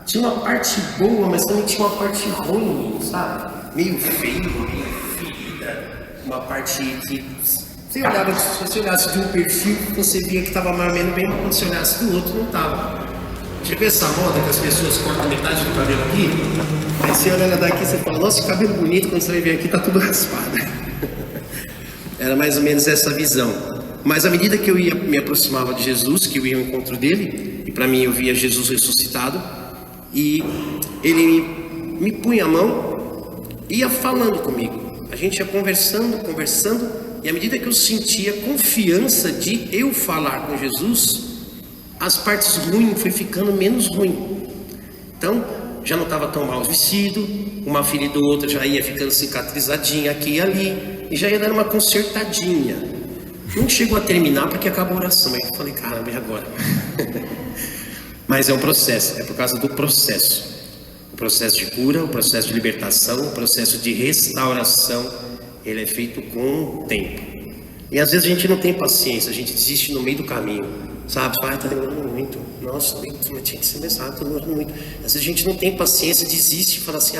tinha uma parte boa, mas também tinha uma parte ruim, sabe? Meio feio, meio ferida, uma parte que você olhava, se você olhasse de um perfil, você via que estava mais ou menos bem, mas quando você olhasse do outro, não estava. Já viu essa moda que as pessoas cortam metade do cabelo aqui? Aí você olha daqui, você fala, nossa, que cabelo bonito, quando você vai ver aqui, tá tudo raspado. Era mais ou menos essa visão. Mas à medida que eu me aproximava de Jesus, que eu ia ao encontro dele, e para mim eu via Jesus ressuscitado, e ele me punha a mão, ia falando comigo. A gente ia conversando, e à medida que eu sentia confiança de eu falar com Jesus, as partes ruins foi ficando menos ruim. Então, já não estava tão mal vestido, uma ferida ou outra já ia ficando cicatrizadinha aqui e ali, e já ia dando uma consertadinha. Não chegou a terminar porque acabou a oração. Aí eu falei, caramba, e agora? Mas é um processo, é por causa do processo. O processo de cura, o processo de libertação, o processo de restauração, ele é feito com o tempo. E às vezes a gente não tem paciência, a gente desiste no meio do caminho. Sabe, pai, tá demorando muito. Nossa, mas tinha que ser mesmo, tá demorando muito. Às vezes a gente não tem paciência, desiste e fala assim,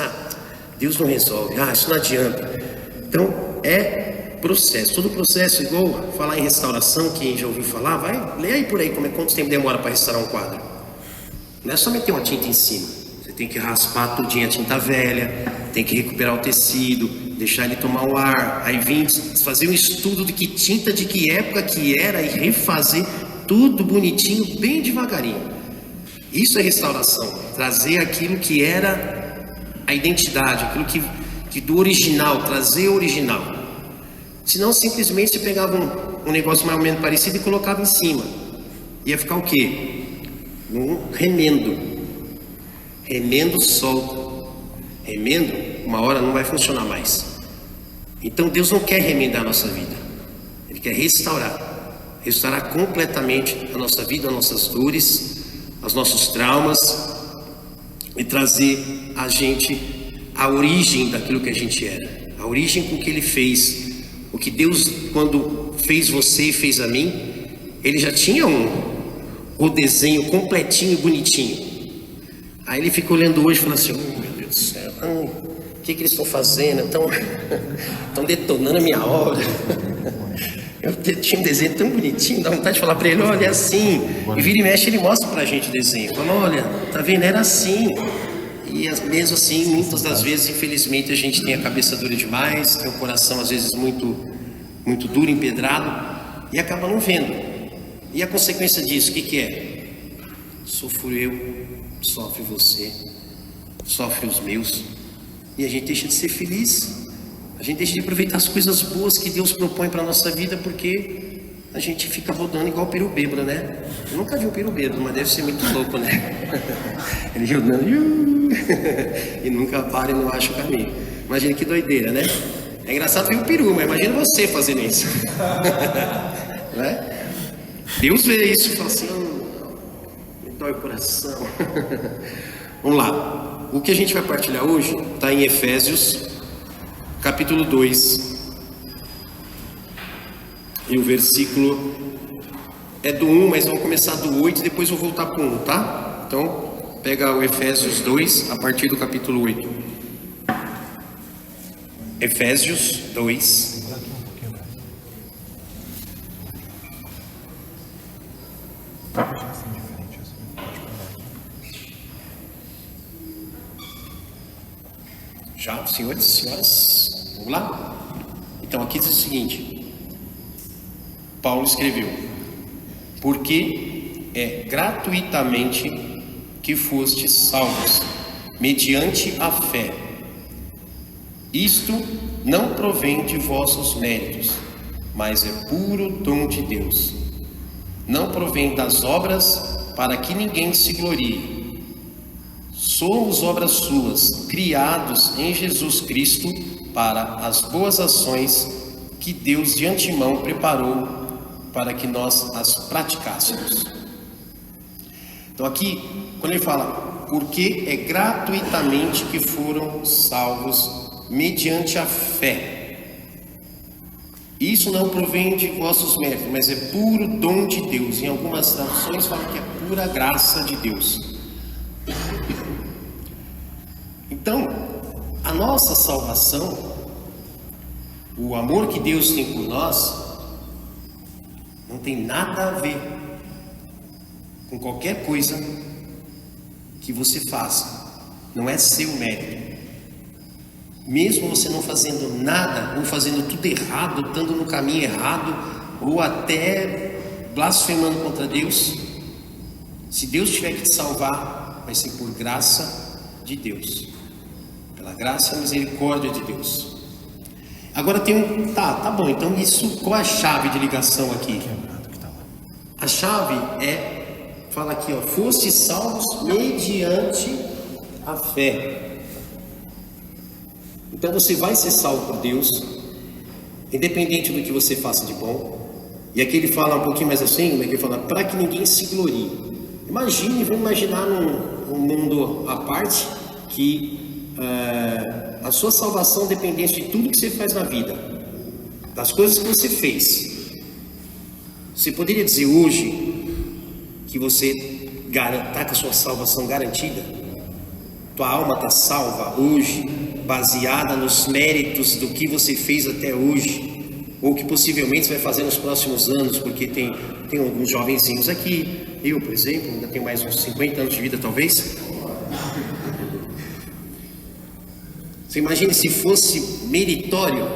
Deus não resolve, isso não adianta. Então, é processo. Todo processo, igual falar em restauração, quem já ouviu falar, vai, lê aí por aí, quanto tempo demora para restaurar um quadro. Não é só meter uma tinta em cima. Você tem que raspar tudinho a tinta velha, tem que recuperar o tecido, deixar ele tomar o ar, aí vir fazer um estudo de que tinta, de que época que era e refazer tudo bonitinho, bem devagarinho. Isso é restauração, trazer aquilo que era a identidade, aquilo que do original, trazer o original. Senão simplesmente você pegava um negócio mais ou menos parecido e colocava em cima. Ia ficar o quê? Um remendo. Remendo solto. Remendo, uma hora não vai funcionar mais. Então Deus não quer remendar a nossa vida. Ele quer restaurar. Restaurar completamente a nossa vida, as nossas dores, os nossos traumas e trazer a gente a origem daquilo que a gente era, a origem com que Ele fez. O que Deus, quando fez você e fez a mim, Ele já tinha o desenho completinho, bonitinho. Aí Ele fica olhando hoje e fala assim, oh meu Deus do céu, o que eles estão fazendo? Estão detonando a minha obra. Eu tinha um desenho tão bonitinho, dá vontade de falar para ele, olha, é assim. E vira e mexe, ele mostra pra gente o desenho. Fala, olha, tá vendo? Era assim. E mesmo assim, muitas das vezes, infelizmente, a gente tem a cabeça dura demais, tem o coração às vezes muito, muito duro, empedrado, e acaba não vendo. E a consequência disso, o que é? Sofro eu, sofre você, sofre os meus. E a gente deixa de ser feliz. A gente deixa de aproveitar as coisas boas que Deus propõe para a nossa vida, porque a gente fica rodando igual peru bêbado, né? Eu nunca vi um peru bêbado, mas deve ser muito louco, né? Ele rodando e nunca para e não acha o caminho. Imagina que doideira, né? É engraçado ver o peru, mas imagina você fazendo isso. Né? Deus vê isso e fala assim, me dói o coração. Vamos lá. O que a gente vai partilhar hoje está em Efésios capítulo 2, e o versículo é do 1, mas vamos começar do 8 e depois eu vou voltar para o 1, tá? Então, pega o Efésios 2, a partir do capítulo 8. Efésios 2. Já, senhores e senhoras, vamos lá? Então aqui diz o seguinte, Paulo escreveu, porque é gratuitamente que fostes salvos, mediante a fé. Isto não provém de vossos méritos, mas é puro dom de Deus. Não provém das obras, para que ninguém se glorie. Somos obras suas, criados em Jesus Cristo para as boas ações que Deus de antemão preparou para que nós as praticássemos. Então aqui, quando ele fala, porque é gratuitamente que foram salvos mediante a fé. Isso não provém de vossos méritos, mas é puro dom de Deus. Em algumas traduções fala que é pura graça de Deus. Então, a nossa salvação, o amor que Deus tem por nós, não tem nada a ver com qualquer coisa que você faça. Não é seu mérito. Mesmo você não fazendo nada, ou fazendo tudo errado, estando no caminho errado, ou até blasfemando contra Deus, se Deus tiver que te salvar, vai ser por graça de Deus, pela graça e misericórdia de Deus. Agora tem um... Tá bom, então isso, qual é a chave de ligação aqui? A chave fala aqui, ó, foste salvos mediante a fé. Então você vai ser salvo por Deus, independente do que você faça de bom. E aqui ele fala um pouquinho mais assim, ele fala, para que ninguém se glorie. Vamos imaginar num mundo à parte, que a sua salvação dependesse de tudo que você faz na vida, das coisas que você fez. Você poderia dizer hoje que você está com a sua salvação garantida? Tua alma está salva hoje, baseada nos méritos do que você fez até hoje, ou que possivelmente você vai fazer nos próximos anos, porque tem alguns jovenzinhos aqui, eu, por exemplo, ainda tenho mais uns 50 anos de vida talvez. Você imagina se fosse meritório,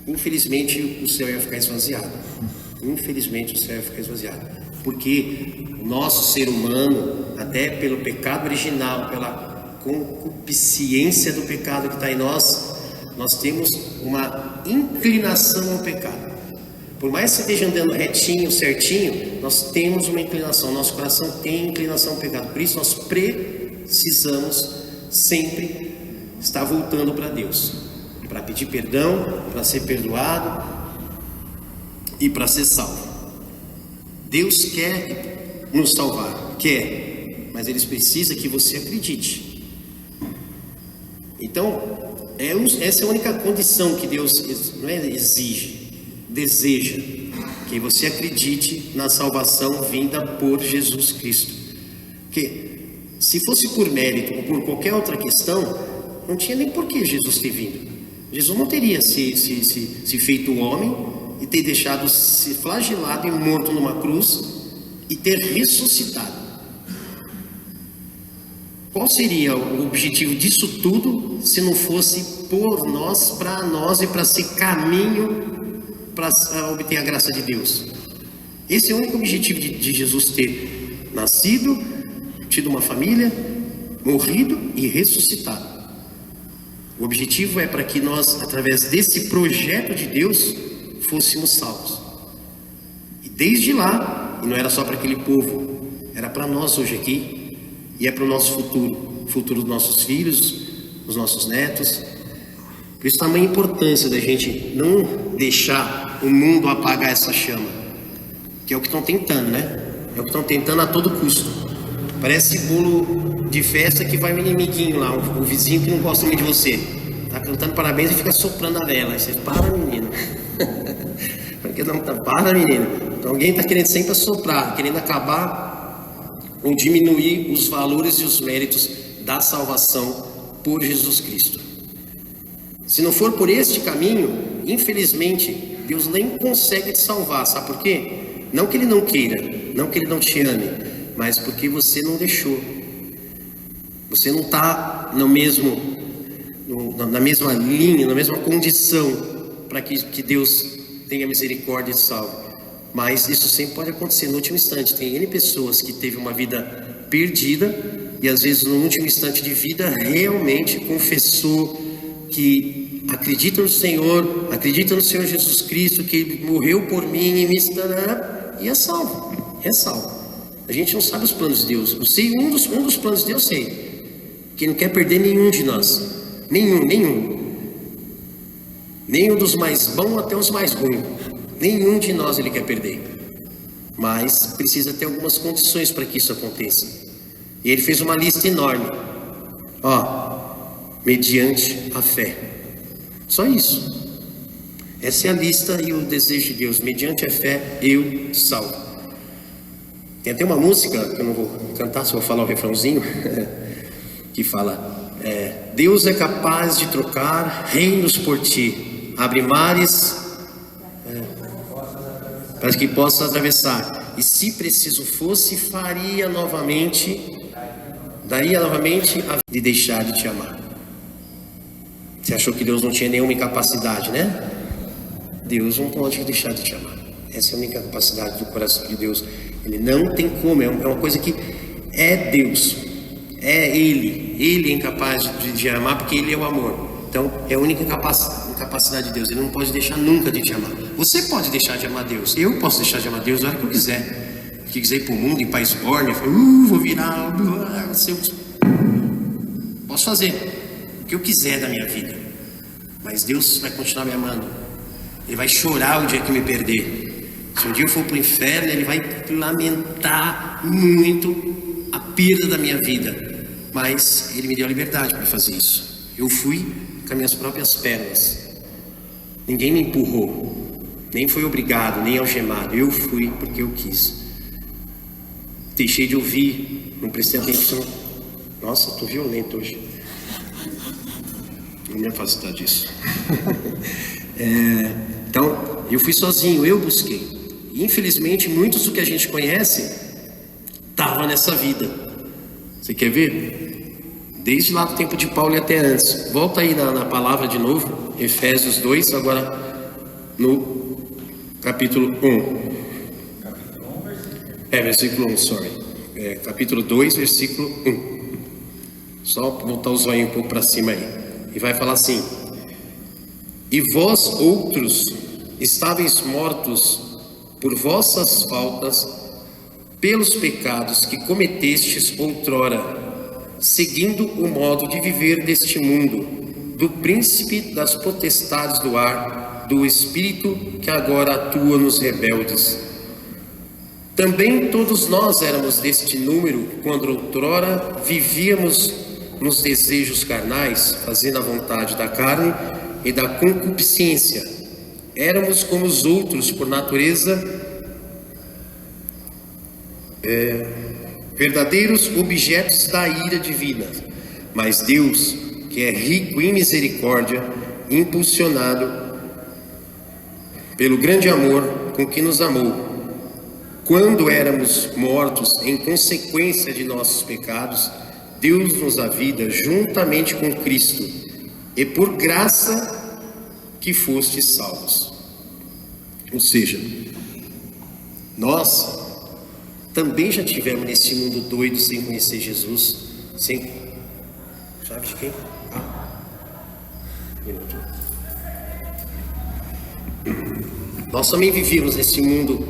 infelizmente o céu ia ficar esvaziado. Infelizmente o céu ia ficar esvaziado. Porque o nosso ser humano, até pelo pecado original, pela concupiscência do pecado que está em nós, nós temos uma inclinação ao pecado. Por mais que você esteja andando retinho, certinho, nós temos uma inclinação, nosso coração tem inclinação ao pecado. Por isso nós precisamos sempre estar voltando para Deus, para pedir perdão, para ser perdoado e para ser salvo. Deus quer nos salvar, mas Ele precisa que você acredite. Então, essa é a única condição que Deus não deseja, que você acredite na salvação vinda por Jesus Cristo. Porque se fosse por mérito ou por qualquer outra questão, não tinha nem por que Jesus ter vindo. Jesus não teria se feito homem e ter deixado se flagelado e morto numa cruz e ter ressuscitado. Qual seria o objetivo disso tudo se não fosse por nós, para nós e para ser caminho para obter a graça de Deus? Esse é o único objetivo de Jesus ter nascido, tido uma família, morrido e ressuscitado. O objetivo é para que nós, através desse projeto de Deus, fôssemos salvos. E desde lá, e não era só para aquele povo, era para nós hoje aqui, e é para o nosso futuro, o futuro dos nossos filhos, dos nossos netos. Por isso tamanha importância da gente não deixar o mundo apagar essa chama, que é o que estão tentando, né? É o que estão tentando a todo custo. Parece bolo de festa que vai um inimiguinho lá, o vizinho que não gosta muito de você, tá cantando parabéns e fica soprando a vela. Aí você, para, menino. Porque não tá, para, menino. Então alguém está querendo sempre assoprar, querendo acabar ou diminuir os valores e os méritos da salvação por Jesus Cristo. Se não for por este caminho, infelizmente, Deus nem consegue te salvar. Sabe por quê? Não que Ele não queira, não que Ele não te ame, mas porque você não deixou. Você não está na mesma linha, na mesma condição para que Deus tenha misericórdia e salve. Mas isso sempre pode acontecer no último instante. Tem N pessoas que teve uma vida perdida e às vezes no último instante de vida realmente confessou que acredita no Senhor, acredita no Senhor Jesus Cristo, que Ele morreu por mim e me estará, e é salvo, é salvo. A gente não sabe os planos de Deus. Eu sei um dos planos de Deus, sei, que não quer perder nenhum de nós, nenhum dos mais bons até os mais ruins. Nenhum de nós Ele quer perder, mas precisa ter algumas condições para que isso aconteça. E Ele fez uma lista enorme, mediante a fé. Só isso. Essa é a lista e o desejo de Deus. Mediante a fé eu salvo. Tem até uma música que eu não vou cantar, só vou falar o refrãozinho. que fala, Deus é capaz de trocar reinos por ti, abre mares para que possa atravessar, e se preciso fosse, daria novamente a de deixar de te amar. Você achou que Deus não tinha nenhuma incapacidade, né? Deus não pode deixar de te amar. Essa é a única capacidade do coração de Deus. Ele não tem como, é uma coisa que é Deus, é Ele é incapaz de amar, porque Ele é o amor. Então é a única incapacidade de Deus. Ele não pode deixar nunca de te amar. Você pode deixar de amar Deus, eu posso deixar de amar Deus na hora que eu quiser. Se quiser ir para o mundo, ir para a esbórnia, vou virar, posso fazer o que eu quiser da minha vida, mas Deus vai continuar me amando. Ele vai chorar o dia que me perder. Se um dia eu for para o inferno, Ele vai lamentar muito a perda da minha vida, mas Ele me deu a liberdade para fazer isso. Eu fui com as minhas próprias pernas, ninguém me empurrou, nem foi obrigado, nem algemado. Eu fui porque eu quis. Deixei de ouvir, não prestei atenção. Nossa, estou violento hoje. Vou me afastar disso. Então, eu fui sozinho, eu busquei. E, infelizmente, muitos do que a gente conhece estavam nessa vida. Você quer ver? Desde lá do tempo de Paulo e até antes. Volta aí na palavra de novo, Efésios 2, agora no capítulo 1. Versículo 1, sorry. Capítulo 2, versículo 1. Só voltar o zóio um pouco para cima aí. E vai falar assim: e vós outros estáveis mortos por vossas faltas, pelos pecados que cometestes outrora, seguindo o modo de viver deste mundo, do príncipe das potestades do ar, do espírito que agora atua nos rebeldes. Também todos nós éramos deste número, quando outrora vivíamos nos desejos carnais, fazendo a vontade da carne e da concupiscência. Éramos como os outros, por natureza, verdadeiros objetos da ira divina. Mas Deus, que é rico em misericórdia, impulsionado pelo grande amor com que nos amou, quando éramos mortos em consequência de nossos pecados, deu-nos a vida juntamente com Cristo, e por graça que fostes salvos. Ou seja, nós também já tivemos nesse mundo doido, sem conhecer Jesus, sem... Sabe de quem? Minuto. Nós também vivíamos nesse mundo,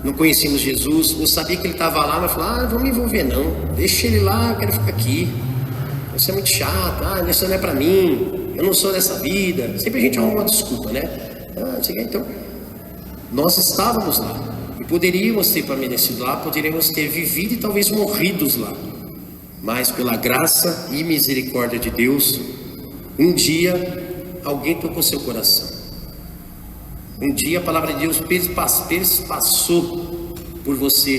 não conhecíamos Jesus, ou sabia que Ele estava lá, mas falava, não vou me envolver não, deixa Ele lá, eu quero ficar aqui, isso é muito chato, isso não é para mim, eu não sou dessa vida. Sempre a gente arruma uma desculpa, né? Então, nós estávamos lá, e poderíamos ter permanecido lá, poderíamos ter vivido e talvez morridos lá, mas pela graça e misericórdia de Deus, um dia alguém tocou seu coração. Um dia a palavra de Deus passou por você,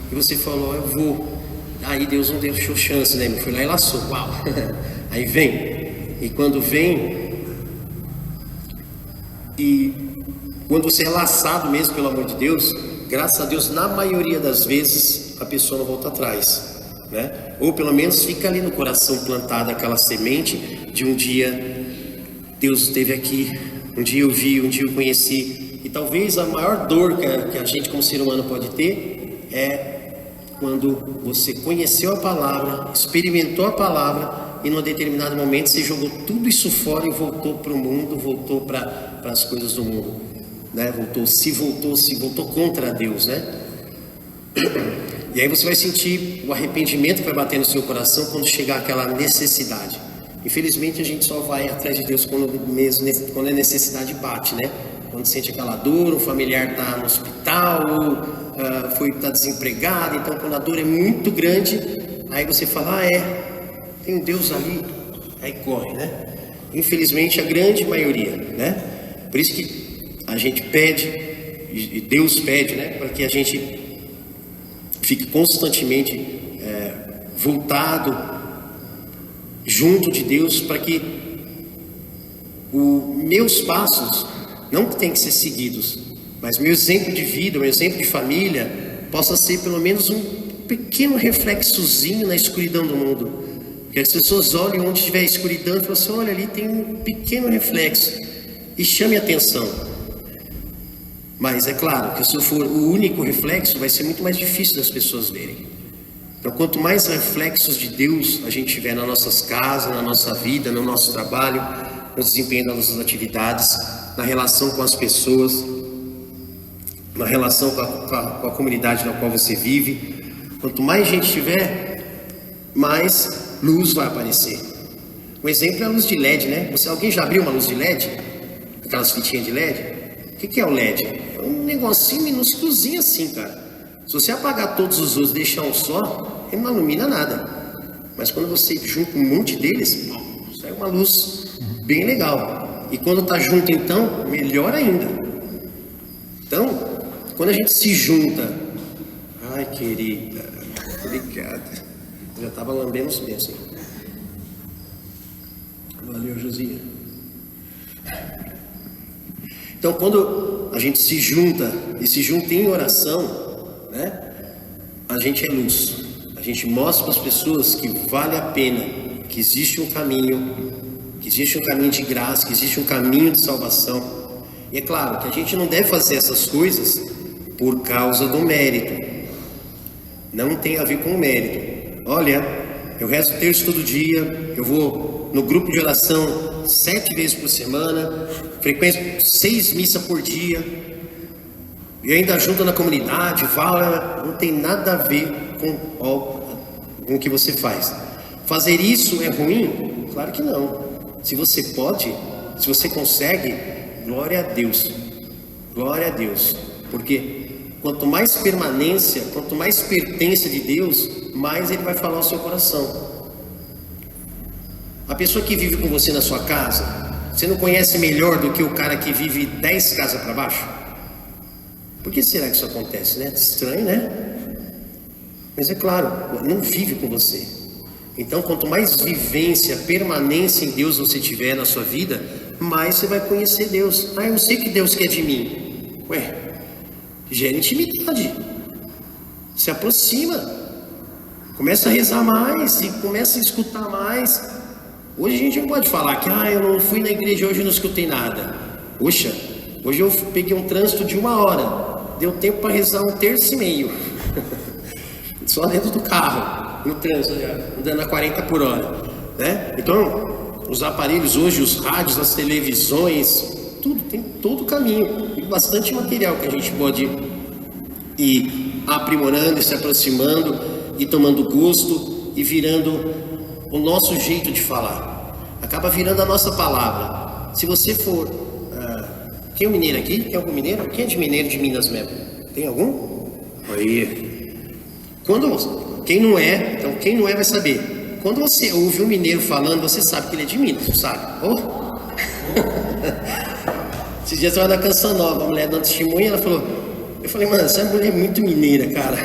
e você falou, eu vou. Aí Deus não deixou chance, né? Foi lá e laçou, uau. Aí vem, e quando vem, e quando você é laçado mesmo pelo amor de Deus, graças a Deus, na maioria das vezes a pessoa não volta atrás, né? Ou pelo menos fica ali no coração plantada aquela semente de um dia Deus esteve aqui, um dia eu vi, um dia eu conheci. E talvez a maior dor que a gente como ser humano pode ter é quando você conheceu a palavra, experimentou a palavra, e num determinado momento você jogou tudo isso fora e voltou para o mundo, voltou para as coisas do mundo, né? Voltou contra Deus, né? E aí você vai sentir o arrependimento que vai bater no seu coração quando chegar aquela necessidade. Infelizmente a gente só vai atrás de Deus quando a necessidade bate, né? Quando sente aquela dor, um familiar está no hospital, ou está desempregado. Então quando a dor é muito grande, aí você fala, tem um Deus ali, aí corre, né? Infelizmente a grande maioria, né? Por isso que a gente pede, e Deus pede, né? Para que a gente fique constantemente voltado junto de Deus, para que os meus passos não tem que ser seguidos, mas meu exemplo de vida, meu exemplo de família possa ser pelo menos um pequeno reflexozinho na escuridão do mundo. Que as pessoas olhem onde estiver escuridão e falem assim: olha, ali tem um pequeno reflexo, e chame a atenção. Mas é claro que se eu for o único reflexo, vai ser muito mais difícil das pessoas verem. Então, quanto mais reflexos de Deus a gente tiver nas nossas casas, na nossa vida, no nosso trabalho, no desempenho das nossas atividades, na relação com as pessoas, na relação com a comunidade na qual você vive, quanto mais gente tiver, mais luz vai aparecer. Um exemplo é a luz de LED, né? Alguém já abriu uma luz de LED? Aquelas fitinhas de LED? O que é o LED? É um negocinho minúsculozinho assim, cara. Se você apagar todos os outros e deixar um só, ele não ilumina nada. Mas quando você junta um monte deles, sai uma luz bem legal. E quando está junto, então, melhor ainda. Então, quando a gente se junta... Ai, querida, obrigada. Já estava lambendo os meus, hein? Valeu, Josia. Então, quando a gente se junta, e se junta em oração, né? A gente é luz. A gente mostra para as pessoas que vale a pena, que existe um caminho, que existe um caminho de graça, que existe um caminho de salvação. E é claro que a gente não deve fazer essas coisas por causa do mérito. Não tem a ver com o mérito. Olha, eu rezo terço todo dia, eu vou no grupo de oração 7 vezes por semana, frequencio 6 missas por dia, e ainda ajuda na comunidade, fala, não tem nada a ver com o que você faz. Fazer isso é ruim? Claro que não. Se você pode, se você consegue, glória a Deus. Glória a Deus. Porque quanto mais permanência, quanto mais pertença de Deus, mais Ele vai falar ao seu coração. A pessoa que vive com você na sua casa, você não conhece melhor do que o cara que vive 10 casas para baixo? Por que será que isso acontece, né? Estranho, né? Mas é claro, não vive com você. Então, quanto mais vivência, permanência em Deus você tiver na sua vida, mais você vai conhecer Deus. Ah, eu sei que Deus quer de mim. Ué, gera intimidade. Se aproxima. Começa a rezar mais e começa a escutar mais. Hoje a gente não pode falar que eu não fui na igreja hoje e não escutei nada. Poxa, hoje eu peguei um trânsito de 1 hora. Deu tempo para rezar 1 terço e meio. Só dentro do carro, no trânsito, andando a 40 por hora, né? Então, os aparelhos hoje, os rádios, as televisões, tudo, tem todo o caminho. E bastante material que a gente pode ir aprimorando e se aproximando e tomando gosto e virando o nosso jeito de falar. Acaba virando a nossa palavra. Se você for... quem é o mineiro aqui? Tem algum mineiro? Quem é de mineiro de Minas mesmo? Tem algum? Aí. Quem não é, então quem não é vai saber. Quando você ouve um mineiro falando, você sabe que ele é de Minas, sabe? Oh. Esses dias eu estava na Canção Nova, a mulher dando testemunha, ela falou... Eu falei, mano, essa mulher é muito mineira, cara.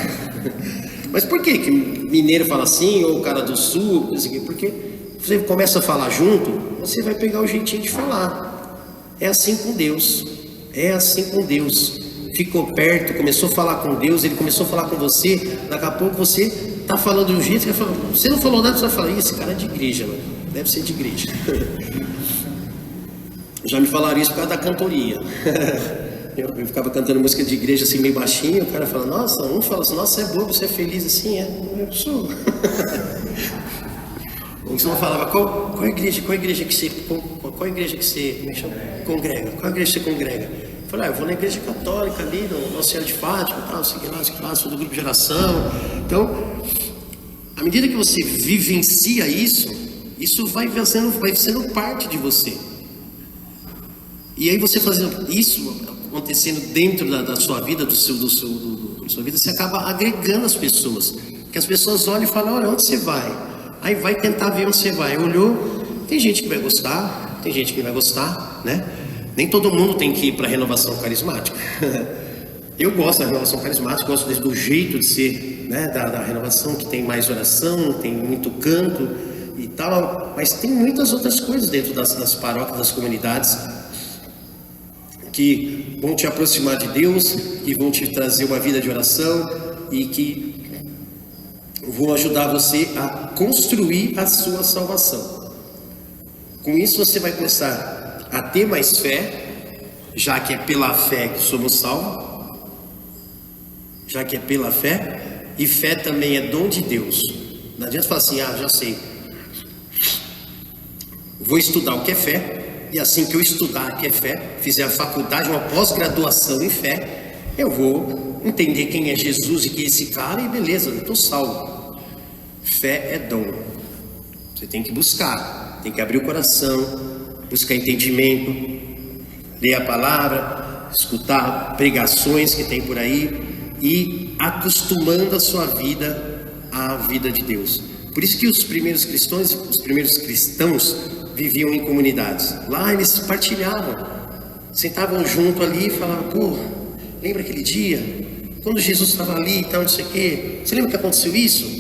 Mas por que mineiro fala assim, ou o cara do sul, porque você começa a falar junto, você vai pegar o jeitinho de falar. É assim com Deus. É assim com Deus. Ficou perto, começou a falar com Deus, Ele começou a falar com você, daqui a pouco você está falando de um jeito, você não falou nada, você vai falar, esse cara é de igreja, mano. Deve ser de igreja. Já me falaram isso por causa da cantoria. Eu ficava cantando música de igreja assim meio baixinho, o cara fala, nossa, um fala assim, nossa, você é bobo, você é feliz assim, eu sou. Então eu falava, qual igreja que você congrega? Qual igreja você congrega? Eu falei, eu vou na igreja católica ali, no Nossa Senhora de Fátima, tal, segui lá, sou do grupo de geração. Então, à medida que você vivencia isso vai sendo parte de você. E aí você fazendo isso, acontecendo dentro da sua vida, da sua vida, você acaba agregando as pessoas. Porque as pessoas olham e falam, olha, onde você vai? Aí vai tentar ver onde você vai. Olhou, tem gente que vai gostar, tem gente que não vai gostar, né? Nem todo mundo tem que ir para a renovação carismática. Eu gosto da renovação carismática, gosto do jeito de ser, né? Da renovação, que tem mais oração, tem muito canto, e tal, mas tem muitas outras coisas dentro das paróquias, das comunidades, que vão te aproximar de Deus, que vão te trazer uma vida de oração e que vão ajudar você a construir a sua salvação. Com isso você vai começar a ter mais fé, já que é pela fé que somos salvos, já que é pela fé, e fé também é dom de Deus. Não adianta falar assim, já sei, vou estudar o que é fé, e assim que eu estudar o que é fé, fizer a faculdade, uma pós-graduação em fé, eu vou entender quem é Jesus e quem é esse cara, e beleza, eu estou salvo. Fé é dom, você tem que buscar, tem que abrir o coração, buscar entendimento, ler a palavra, escutar pregações que tem por aí e acostumando a sua vida à vida de Deus. Por isso que os primeiros cristãos viviam em comunidades. Lá eles partilhavam, sentavam junto ali e falavam, pô, lembra aquele dia? Quando Jesus estava ali e tal, não sei o quê. Você lembra que aconteceu isso?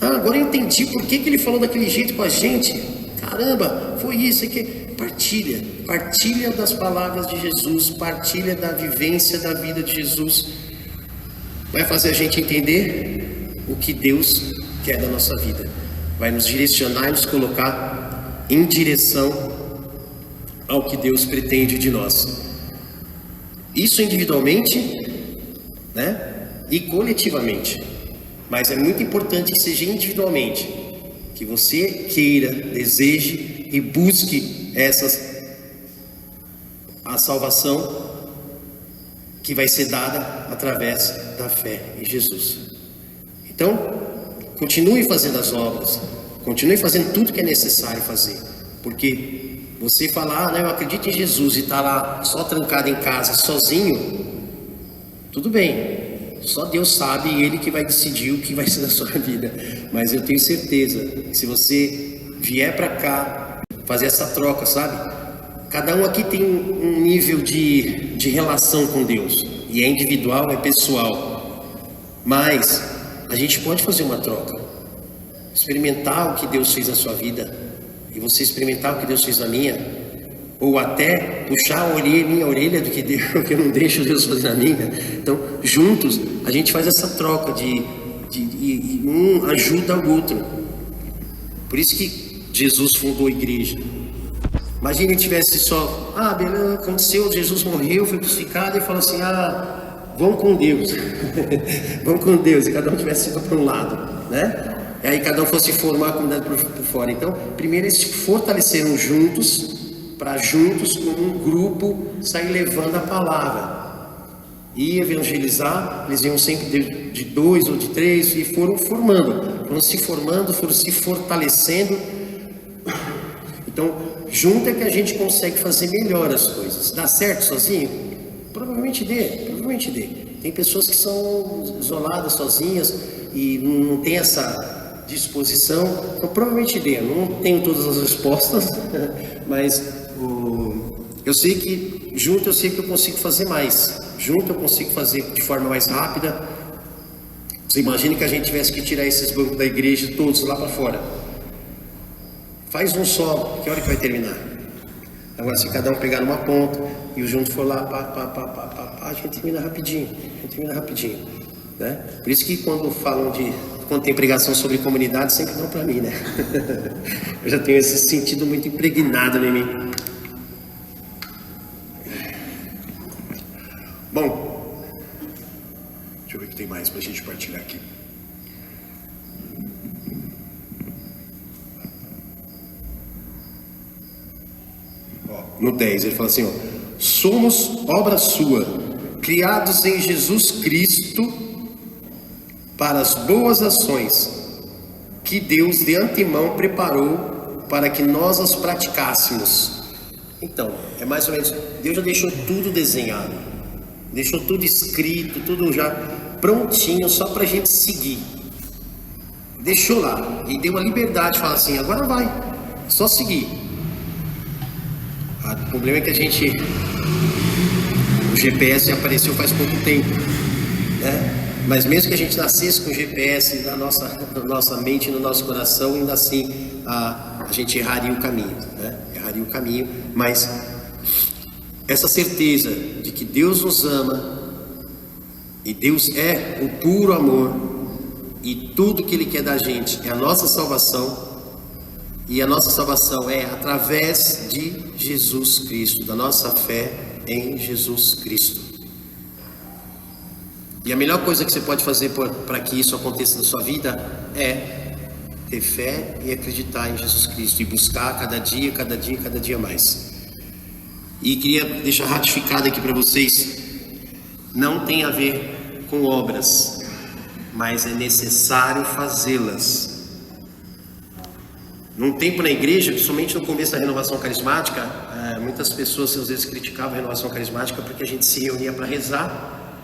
Agora eu entendi por que ele falou daquele jeito com a gente. Caramba, foi isso aqui. Partilha das palavras de Jesus, partilha da vivência da vida de Jesus. Vai fazer a gente entender o que Deus quer da nossa vida. Vai nos direcionar e nos colocar em direção ao que Deus pretende de nós. Isso individualmente, né? E coletivamente. Mas é muito importante que seja individualmente. Que você queira, deseje e busque a salvação que vai ser dada através da fé em Jesus. Então, continue fazendo as obras, continue fazendo tudo que é necessário fazer, porque você falar, eu acredito em Jesus e está lá só trancado em casa, sozinho, tudo bem, só Deus sabe e Ele que vai decidir o que vai ser da sua vida. Mas eu tenho certeza que se você vier para cá, fazer essa troca, sabe? Cada um aqui tem um nível de relação com Deus, e é individual, é pessoal, mas a gente pode fazer uma troca, experimentar o que Deus fez na sua vida, e você experimentar o que Deus fez na minha, ou até puxar minha orelha do que eu não deixo Deus fazer na minha. Então, juntos, a gente faz essa troca e um ajuda o outro. Por isso que Jesus fundou a igreja. Imagina ele tivesse só, beleza, aconteceu, Jesus morreu, foi crucificado, e falou assim, vamos com Deus, vamos com Deus, e cada um tivesse ido para um lado, né? E aí cada um fosse formar a comunidade por fora. Então, primeiro eles se fortaleceram juntos, para juntos, como um grupo, sair levando a palavra e evangelizar. Eles iam sempre de 2 ou de 3 e foram se formando, foram se fortalecendo. Então, junto é que a gente consegue fazer melhor as coisas. Dá certo sozinho? Provavelmente dê. Tem pessoas que são isoladas, sozinhas e não tem essa disposição. Então, provavelmente dê. Eu não tenho todas as respostas, mas eu sei que junto eu consigo fazer mais. Junto eu consigo fazer de forma mais rápida. Você imagina que a gente tivesse que tirar esses bancos da igreja todos lá para fora. Faz um só, que hora que vai terminar? Agora, se cada um pegar uma ponta e o junto for lá, a gente termina rapidinho, né? Por isso que quando tem pregação sobre comunidade, sempre dão para mim, né? Eu já tenho esse sentido muito impregnado em mim. Bom, deixa eu ver o que tem mais para a gente partilhar aqui. No 10, ele fala assim, somos obra sua, criados em Jesus Cristo para as boas ações que Deus de antemão preparou para que nós as praticássemos. Então, é mais ou menos, Deus já deixou tudo desenhado, deixou tudo escrito, tudo já prontinho, só para a gente seguir. Deixou lá, e deu a liberdade, fala assim, agora vai, só seguir. O problema é que o GPS apareceu faz pouco tempo, né? Mas mesmo que a gente nascesse com o GPS na nossa mente, no nosso coração, ainda assim a gente erraria o caminho, né? Erraria o caminho, mas essa certeza de que Deus nos ama e Deus é o puro amor e tudo que Ele quer da gente é a nossa salvação, e a nossa salvação é através de Jesus Cristo, da nossa fé em Jesus Cristo. E a melhor coisa que você pode fazer para que isso aconteça na sua vida é ter fé e acreditar em Jesus Cristo e buscar cada dia mais. E queria deixar ratificado aqui para vocês, não tem a ver com obras, mas é necessário fazê-las. Num tempo na igreja, principalmente no começo da renovação carismática, muitas pessoas às vezes criticavam a renovação carismática porque a gente se reunia para rezar,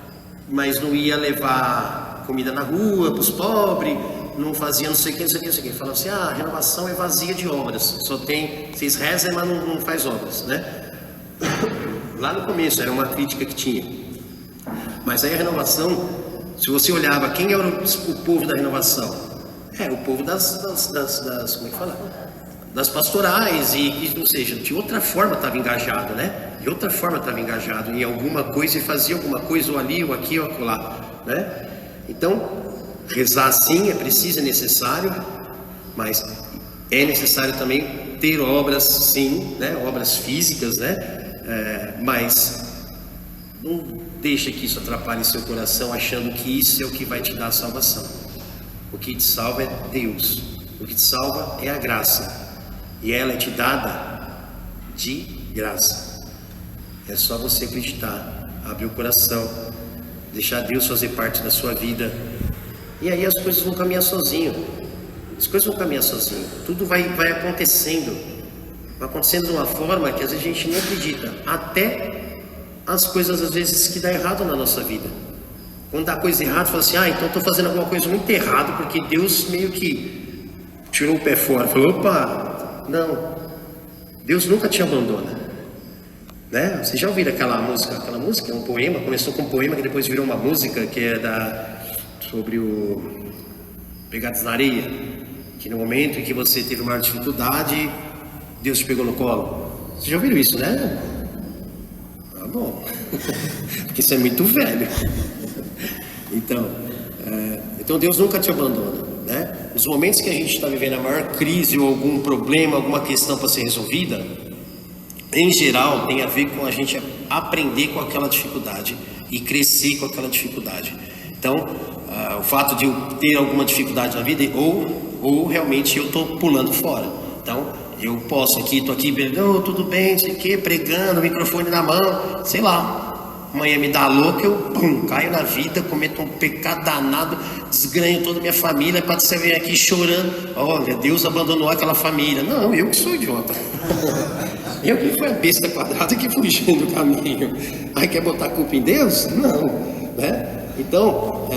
mas não ia levar comida na rua para os pobres, não fazia não sei o que. Falava assim, a renovação é vazia de obras, só tem, vocês rezam, mas não faz obras, né? Lá no começo era uma crítica que tinha, mas aí a renovação, se você olhava quem era o povo da renovação, era o povo das como é que fala? Das pastorais, ou seja, de outra forma estava engajado, né? De outra forma estava engajado em alguma coisa e fazia alguma coisa, ou ali, ou aqui, ou acolá, né? Então, rezar sim é preciso, é necessário, mas é necessário também ter obras, sim, né? Obras físicas, né? Mas não deixa que isso atrapalhe seu coração achando que isso é o que vai te dar a salvação. O que te salva é Deus, o que te salva é a graça, e ela é te dada de graça. É só você acreditar, abrir o coração, deixar Deus fazer parte da sua vida, e aí as coisas vão caminhar sozinho. As coisas vão caminhar sozinho, tudo vai acontecendo, vai acontecendo de uma forma que às vezes a gente nem acredita, até as coisas às vezes que dá errado na nossa vida. Quando dá coisa errada, fala assim, então estou fazendo alguma coisa muito errada, porque Deus meio que tirou o pé fora, falou, opa, não, Deus nunca te abandona, né? Vocês já ouviram aquela música? Aquela música é um poema, começou com um poema que depois virou uma música, que é sobre o Pegados na Areia, que no momento em que você teve uma dificuldade, Deus te pegou no colo. Vocês já ouviram isso, né? Tá bom, porque isso é muito velho. Então Deus nunca te abandona, né? Os momentos que a gente está vivendo a maior crise ou algum problema, alguma questão para ser resolvida, em geral tem a ver com a gente aprender com aquela dificuldade e crescer com aquela dificuldade. Então, o fato de eu ter alguma dificuldade na vida, ou realmente eu estou pulando fora. Então, eu posso estou aqui, tudo bem, sei o que, pregando, microfone na mão, sei lá. Amanhã me dá louca, eu caio na vida, cometo um pecado danado, desgranho toda a minha família, para você vir aqui chorando, olha, Deus abandonou aquela família. Não, eu que sou idiota. Eu que fui a besta quadrada que fugiu do caminho. Aí quer botar a culpa em Deus? Não, né? Então,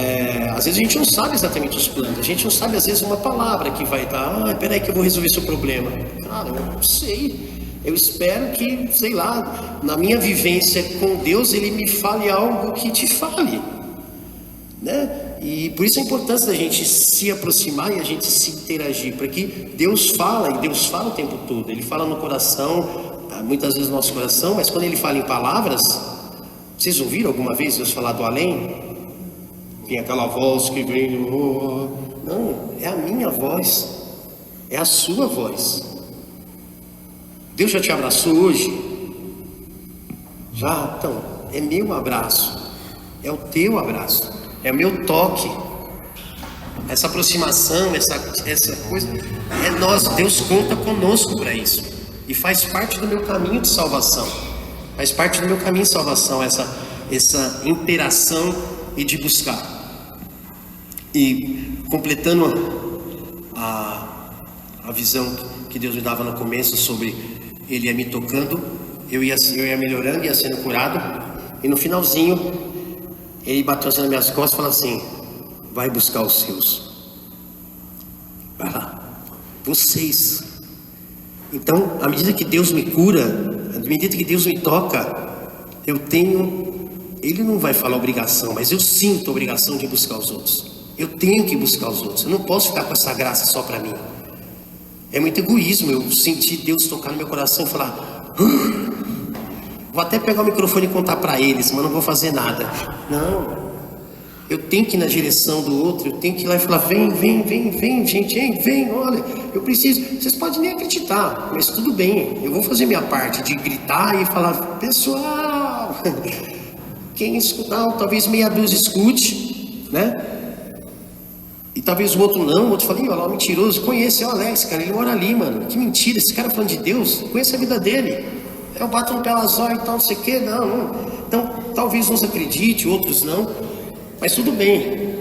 às vezes a gente não sabe exatamente os planos, a gente não sabe às vezes uma palavra que vai dar, peraí que eu vou resolver seu problema. Cara, eu não sei. Eu espero que, sei lá, na minha vivência com Deus, Ele me fale algo que te fale, né? E por isso a importância da gente se aproximar e a gente se interagir, para que Deus fala, e Deus fala o tempo todo. Ele fala no coração, muitas vezes no nosso coração, mas quando Ele fala em palavras, vocês ouviram alguma vez Deus falar do além? Tem aquela voz que vem, não, é a minha voz, é a sua voz. Deus já te abraçou hoje? Já? Então, é meu abraço, é o teu abraço, é o meu toque, essa aproximação, essa coisa, é nós, Deus conta conosco para isso, e faz parte do meu caminho de salvação, essa interação e de buscar. E completando a visão que Deus me dava no começo sobre Ele ia me tocando, eu ia melhorando, ia sendo curado, e no finalzinho Ele bateu assim nas minhas costas e falou assim, vai buscar os seus, vai lá, vocês. Então, à medida que Deus me cura, à medida que Deus me toca, Ele não vai falar obrigação, mas eu sinto a obrigação de buscar os outros. Eu tenho que buscar os outros, eu não posso ficar com essa graça só para mim. É muito egoísmo eu sentir Deus tocar no meu coração e falar: vou até pegar o microfone e contar para eles, mas não vou fazer nada. Não. Eu tenho que ir na direção do outro, eu tenho que ir lá e falar: vem, gente, hein, vem, olha, eu preciso. Vocês podem nem acreditar, mas tudo bem, eu vou fazer minha parte de gritar e falar: pessoal, quem escutar, talvez meia dúzia escute, né? E talvez o outro não, o outro fala: olha lá, o mentiroso, conhece, é o Alex, cara, ele mora ali, mano, que mentira, esse cara falando de Deus, conhece a vida dele. Eu bato no pelazóio e tal, não sei o que, não. Então, talvez uns acreditem, outros não. Mas tudo bem.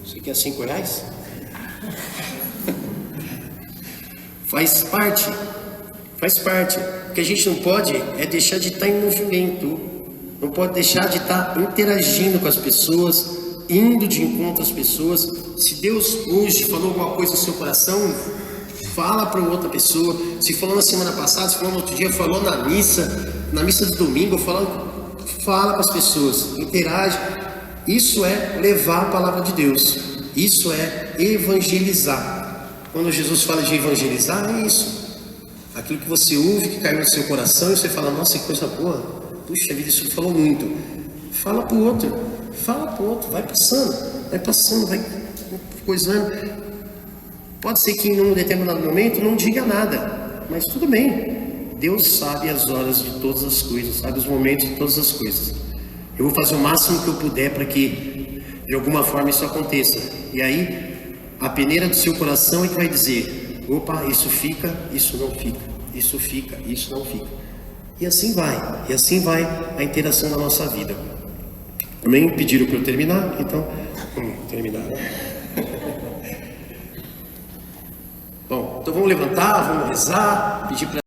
Você quer R$5? Faz parte. O que a gente não pode é deixar de estar em movimento. Não pode deixar de estar interagindo com as pessoas, indo de encontro às pessoas. Se Deus hoje falou alguma coisa no seu coração, fala para outra pessoa. Se falou na semana passada, se falou no outro dia, falou na missa de domingo, fala com as pessoas, interage. Isso é levar a palavra de Deus. Isso é evangelizar. Quando Jesus fala de evangelizar, é isso. Aquilo que você ouve, que caiu no seu coração, e você fala: nossa, que coisa boa. Puxa vida, isso falou muito. Fala para o outro. Vai passando, vai coisando. Pode ser que em um determinado momento não diga nada, mas tudo bem. Deus sabe as horas de todas as coisas, sabe os momentos de todas as coisas. Eu vou fazer o máximo que eu puder para que de alguma forma isso aconteça. E aí, a peneira do seu coração é que vai dizer: opa, isso fica, isso não fica. Isso fica, isso não fica. E assim vai a interação da nossa vida. Também pediram para eu terminar, então vamos terminar, né? Bom, então vamos levantar, vamos rezar, pedir para